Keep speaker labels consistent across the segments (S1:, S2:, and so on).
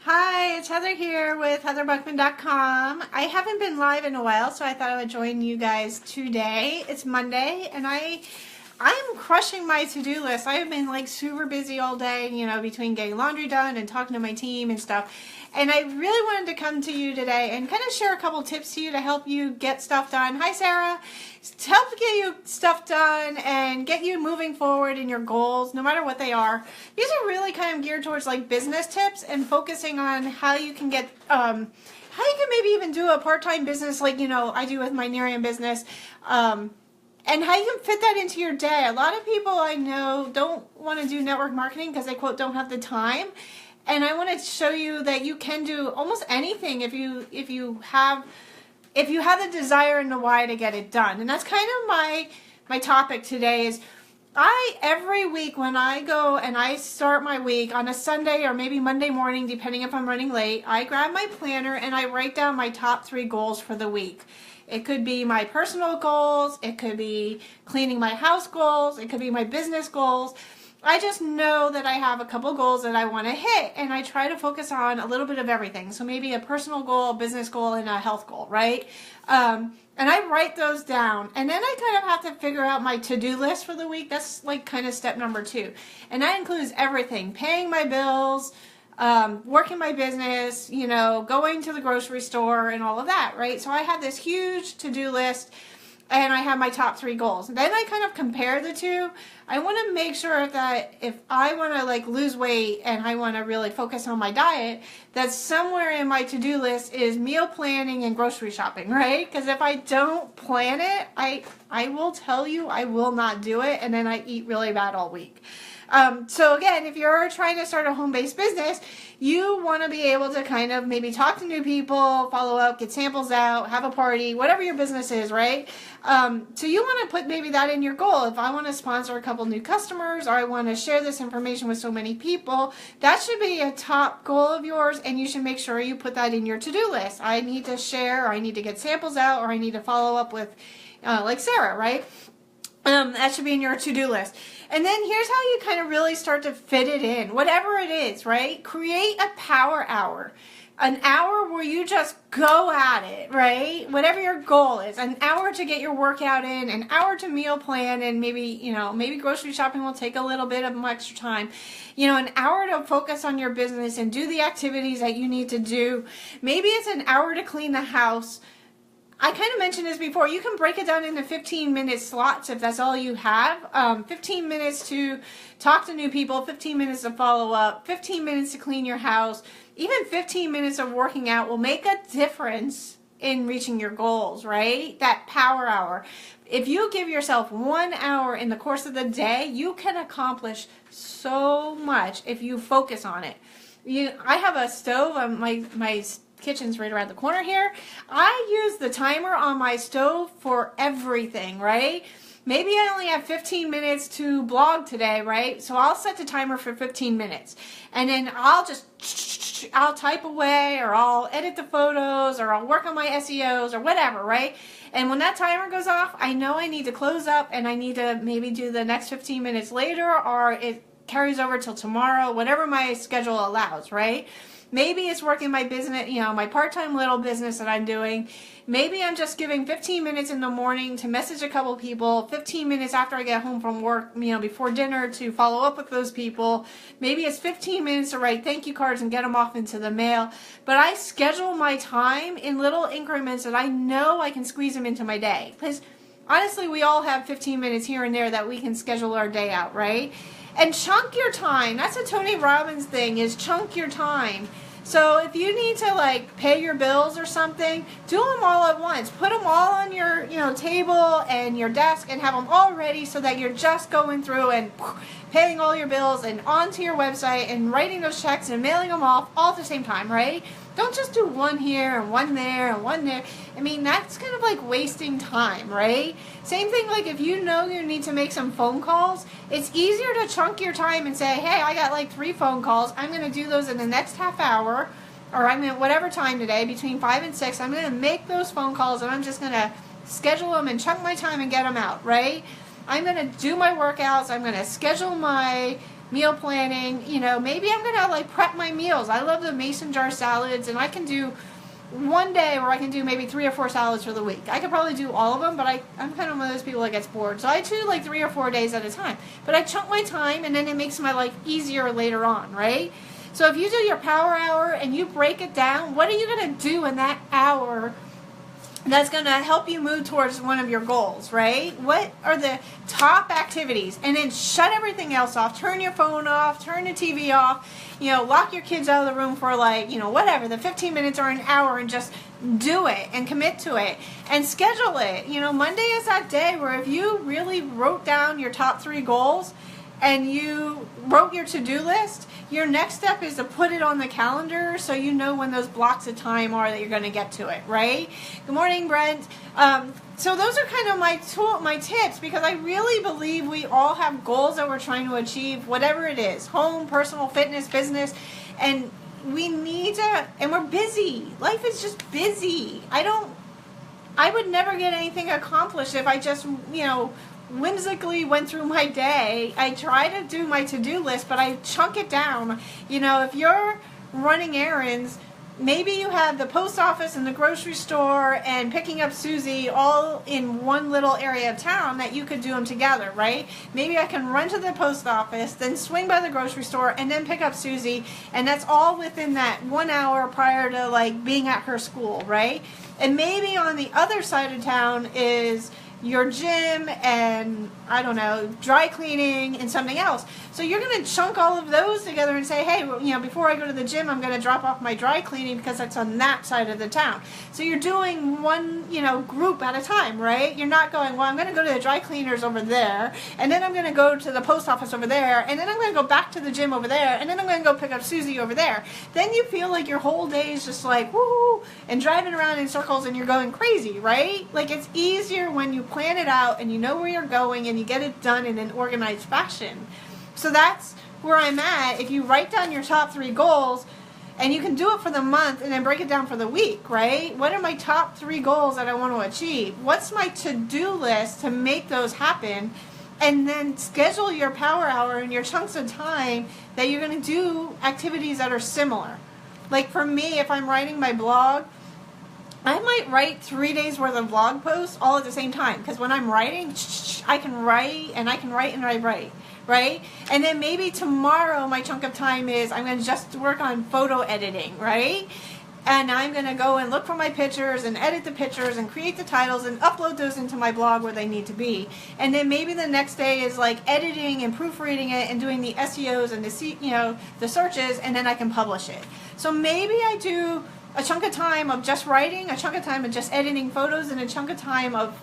S1: Hi, it's Heather here with HeatherBuckman.com. I haven't been live in a while, so I thought I would join you guys today. It's Monday, and I'm crushing my to-do list. I have been like super busy all day, between getting laundry done and talking to my team and stuff. And I really wanted to come to you today and kind of share a couple tips to you to help you get stuff done. Hi, Sarah. To help get you stuff done and get you moving forward in your goals, no matter what they are. These are really kind of geared towards like business tips and focusing on how you can get, how you can maybe even do a part-time business like, I do with my Nerium business. And how you can fit that into your day. A lot of people I know don't want to do network marketing because they, quote, don't have the time. And I want to show you that you can do almost anything if you have the desire and the why to get it done. And that's kind of my topic today is every week when I go and I start my week on a Sunday or maybe Monday morning, depending if I'm running late, I grab my planner and I write down my top 3 goals for the week. It could be my personal goals, it could be cleaning my house goals, it could be my business goals. I just know that I have a couple goals that I want to hit, and I try to focus on a little bit of everything. So maybe a personal goal, a business goal, and a health goal, right? And I write those down, and then I kind of have to figure out my to-do list for the week. That's like kind of step number 2. And that includes everything: paying my bills, working my business, going to the grocery store and all of that, right? So I have this huge to-do list and I have my top 3 goals. Then I kind of compare the two. I want to make sure that if I want to like lose weight and I want to really focus on my diet, that somewhere in my to-do list is meal planning and grocery shopping, right? Because if I don't plan it, I will tell you I will not do it, and then I eat really bad all week. So again, if you're trying to start a home-based business, you want to be able to kind of maybe talk to new people, follow up, get samples out, have a party, whatever your business is, right? So you want to put maybe that in your goal. If I want to sponsor a couple new customers, or I want to share this information with so many people, that should be a top goal of yours, and you should make sure you put that in your to-do list. I need to share, or I need to get samples out, or I need to follow up with like Sarah, right? That should be in your to-do list. And then here's how you kind of really start to fit it in, whatever it is, right? Create a power hour, an hour where you just go at it, right? Whatever your goal is, an hour to get your workout in, an hour to meal plan, and maybe grocery shopping will take a little bit of extra time. An hour to focus on your business and do the activities that you need to do. Maybe it's an hour to clean the house. I kind of mentioned this before. You can break it down into 15-minute slots if that's all you have. 15 minutes to talk to new people, 15 minutes to follow up, 15 minutes to clean your house. Even 15 minutes of working out will make a difference in reaching your goals, right? That power hour. If you give yourself 1 hour in the course of the day, you can accomplish so much if you focus on it. I have a stove on my kitchen's right around the corner here. I use the timer on my stove for everything, right? Maybe I only have 15 minutes to blog today, right? So I'll set the timer for 15 minutes. And then I'll type away, or I'll edit the photos, or I'll work on my SEOs or whatever, right? And when that timer goes off, I know I need to close up and I need to maybe do the next 15 minutes later, or it carries over till tomorrow, whatever my schedule allows, right? Maybe it's working my business, my part-time little business that I'm doing. Maybe I'm just giving 15 minutes in the morning to message a couple people, 15 minutes after I get home from work, before dinner to follow up with those people. Maybe it's 15 minutes to write thank you cards and get them off into the mail. But I schedule my time in little increments that I know I can squeeze them into my day. Because honestly, we all have 15 minutes here and there that we can schedule our day out, right? And chunk your time. That's a Tony Robbins thing, is chunk your time. So if you need to pay your bills or something, do them all at once. Put them all on your table and your desk and have them all ready so that you're just going through and paying all your bills and onto your website and writing those checks and mailing them off all at the same time, right? Don't just do one here and one there and one there. I mean, that's kind of like wasting time, right? Same thing, like if you know you need to make some phone calls, it's easier to chunk your time and say, hey, I got 3 phone calls. I'm going to do those in the next half hour, or I'm going to, whatever time today, between 5 and 6, I'm going to make those phone calls, and I'm just going to schedule them and chunk my time and get them out, right? I'm going to do my workouts. I'm going to schedule my meal planning. You know, maybe I'm gonna like prep my meals. I love the mason jar salads, and I can do one day where I can do maybe 3 or 4 salads for the week. I could probably do all of them, but I'm kind of one of those people that gets bored. So I do like 3 or 4 days at a time. But I chunk my time, and then it makes my life easier later on, right? So if you do your power hour and you break it down, what are you going to do in that hour that's going to help you move towards one of your goals, right? What are the top activities? And then shut everything else off. Turn your phone off. Turn the TV off. You know, lock your kids out of the room for like, you know, whatever, the 15 minutes or an hour, and just do it and commit to it and schedule it. You know, Monday is that day where if you really wrote down your top 3 goals and you wrote your to-do list, your next step is to put it on the calendar so you know when those blocks of time are that you're going to get to it, right? Good morning, Brent. So those are kind of my tips, because I really believe we all have goals that we're trying to achieve, whatever it is, home, personal, fitness, business, and we need to, and we're busy. Life is just busy. I would never get anything accomplished if I just, you know, whimsically went through my day. I try to do my to-do list, but I chunk it down. You know, if you're running errands, maybe you have the post office and the grocery store and picking up Susie all in one little area of town, that you could do them together, right? Maybe I can run to the post office, then swing by the grocery store, and then pick up Susie, and that's all within that 1 hour prior to like being at her school, right? And maybe on the other side of town is your gym and, I don't know, dry cleaning and something else. So you're going to chunk all of those together and say, hey, well, you know, before I go to the gym, I'm going to drop off my dry cleaning because that's on that side of the town. So you're doing one, you know, group at a time, right? You're not going, well, I'm going to go to the dry cleaners over there, and then I'm going to go to the post office over there, and then I'm going to go back to the gym over there, and then I'm going to go pick up Susie over there. Then you feel like your whole day is just like, woo, and driving around in circles, and you're going crazy, right? Like, it's easier when you plan it out and you know where you're going and you get it done in an organized fashion. So that's where I'm at. If you write down your top 3 goals, and you can do it for the month and then break it down for the week, right? What are my top 3 goals that I want to achieve? What's my to-do list to make those happen? And then schedule your power hour and your chunks of time that you're going to do activities that are similar. Like for me, if I'm writing my blog, I might write 3 days worth of blog posts all at the same time, because when I'm writing, I can write and I can write and I write, right? And then maybe tomorrow my chunk of time is I'm going to just work on photo editing, right? And I'm going to go and look for my pictures and edit the pictures and create the titles and upload those into my blog where they need to be. And then maybe the next day is like editing and proofreading it and doing the SEOs and the, you know, the searches, and then I can publish it. So maybe I do a chunk of time of just writing, a chunk of time of just editing photos, and a chunk of time of,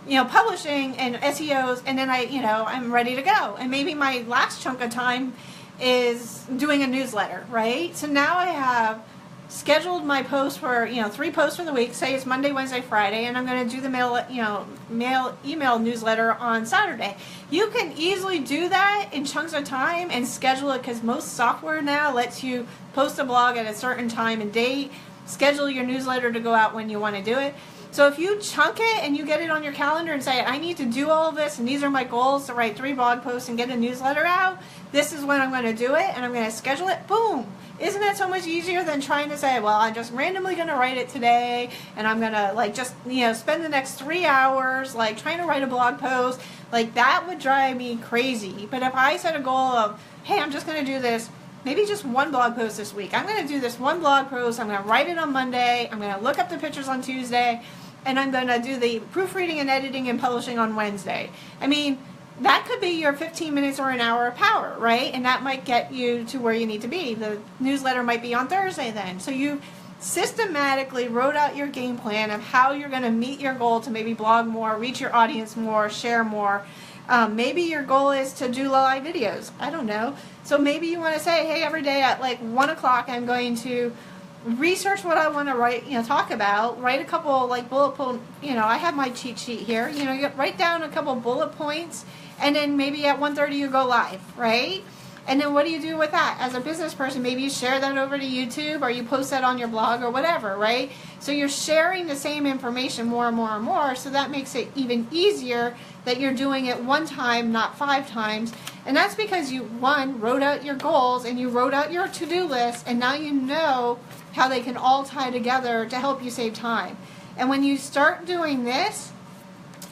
S1: you know, publishing and SEOs, and then I'm ready to go. And maybe my last chunk of time is doing a newsletter, right? So now I have scheduled my posts for, 3 posts for the week. Say it's Monday, Wednesday, Friday, and I'm going to do the email newsletter on Saturday. You can easily do that in chunks of time and schedule it, because most software now lets you post a blog at a certain time and date, schedule your newsletter to go out when you want to do it. So if you chunk it and you get it on your calendar and say, I need to do all of this, and these are my goals to write 3 blog posts and get a newsletter out, this is when I'm going to do it, and I'm going to schedule it, boom. Isn't that so much easier than trying to say, well, I'm just randomly going to write it today, and I'm going to spend the next 3 hours trying to write a blog post. That would drive me crazy. But if I set a goal of, hey, I'm just going to do this, maybe just 1 blog post this week. I'm going to do this 1 blog post. I'm going to write it on Monday. I'm going to look up the pictures on Tuesday, and I'm going to do the proofreading and editing and publishing on Wednesday. I mean, that could be your 15 minutes or an hour of power, right? And that might get you to where you need to be. The newsletter might be on Thursday then. So you systematically wrote out your game plan of how you're going to meet your goal to maybe blog more, reach your audience more, share more. Maybe your goal is to do live videos. I don't know. So maybe you want to say, hey, every day at 1 o'clock I'm going to research what I want to write, talk about, write a couple bullet point, I have my cheat sheet here, you write down a couple bullet points, and then maybe at 1:30 you go live, right? And then what do you do with that? As a business person, maybe you share that over to YouTube, or you post that on your blog or whatever, right? So you're sharing the same information more and more and more, so that makes it even easier that you're doing it 1 time, not 5 times, And that's because you, one, wrote out your goals and you wrote out your to-do list, and now you know how they can all tie together to help you save time. And when you start doing this,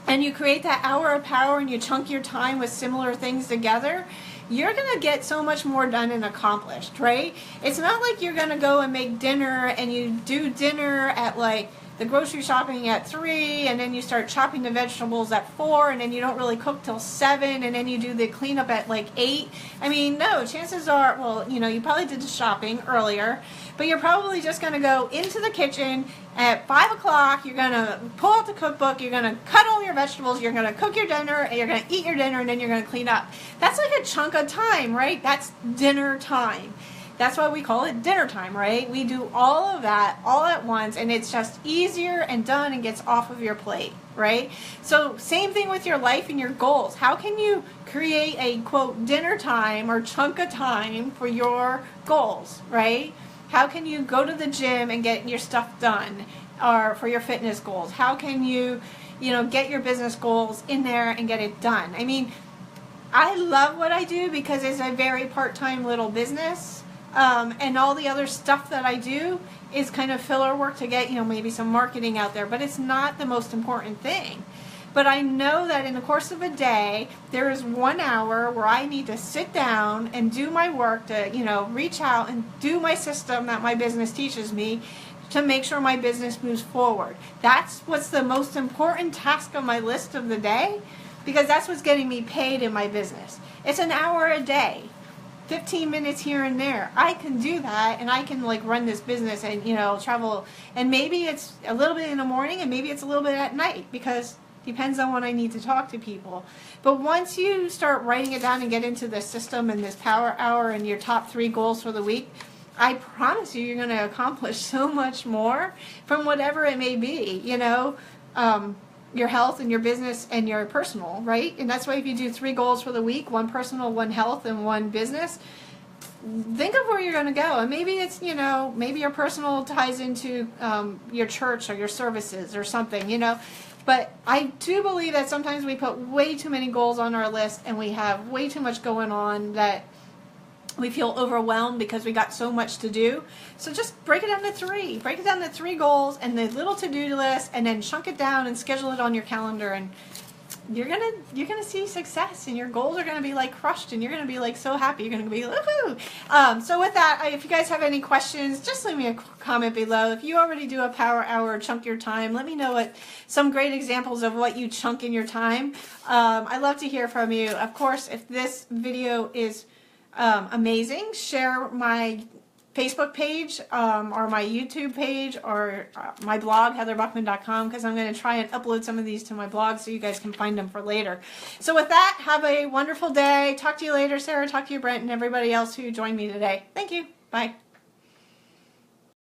S1: and you create that hour of power and you chunk your time with similar things together, you're going to get so much more done and accomplished, right? It's not like you're going to go and make dinner and you do dinner at like the grocery shopping at 3, and then you start chopping the vegetables at 4, and then you don't really cook till 7, and then you do the cleanup at like 8. I mean, no, chances are, well, you know, you probably did the shopping earlier, but you're probably just going to go into the kitchen at 5 o'clock, you're going to pull out the cookbook, you're going to cut all your vegetables, you're going to cook your dinner, and you're going to eat your dinner, and then you're going to clean up. That's like a chunk of time, right? That's dinner time. That's why we call it dinner time, right? We do all of that all at once, and it's just easier and done and gets off of your plate, right? So same thing with your life and your goals. How can you create a, quote, dinner time or chunk of time for your goals, right? How can you go to the gym and get your stuff done, or for your fitness goals? How can you, you know, get your business goals in there and get it done? I mean, I love what I do because it's a very part-time little business. And all the other stuff that I do is kind of filler work to get, you know, maybe some marketing out there, but it's not the most important thing. But I know that in the course of a day, there is 1 hour where I need to sit down and do my work to, you know, reach out and do my system that my business teaches me to make sure my business moves forward. That's what's the most important task on my list of the day, because that's what's getting me paid in my business. It's an hour a day. 15 minutes here and there. I can do that, and I can like run this business and, you know, travel, and maybe it's a little bit in the morning and maybe it's a little bit at night, because depends on when I need to talk to people. But once you start writing it down and get into the system and this power hour and your top 3 goals for the week, I promise you, you're going to accomplish so much more from whatever it may be, you know, your health and your business and your personal, right? And that's why if you do 3 goals for the week, 1 personal, 1 health, and 1 business, think of where you're going to go. And maybe it's, you know, maybe your personal ties into your church or your services or something, you know. But I do believe that sometimes we put way too many goals on our list and we have way too much going on that we feel overwhelmed because we got so much to do. So just break it down to 3. Break it down to 3 goals and the little to-do list, and then chunk it down and schedule it on your calendar, and you're gonna see success, and your goals are gonna be like crushed, and you're gonna be like so happy. You're gonna be woohoo. So with that, if you guys have any questions, just leave me a comment below. If you already do a power hour or chunk your time, let me know what some great examples of what you chunk in your time. I'd love to hear from you. Of course, if this video is amazing, share my Facebook page or my YouTube page or my blog, heatherbuckman.com, because I'm going to try and upload some of these to my blog so you guys can find them for later. So with that, have a wonderful day. Talk to you later, Sarah. Talk to you, Brent, and everybody else who joined me today. Thank you. Bye.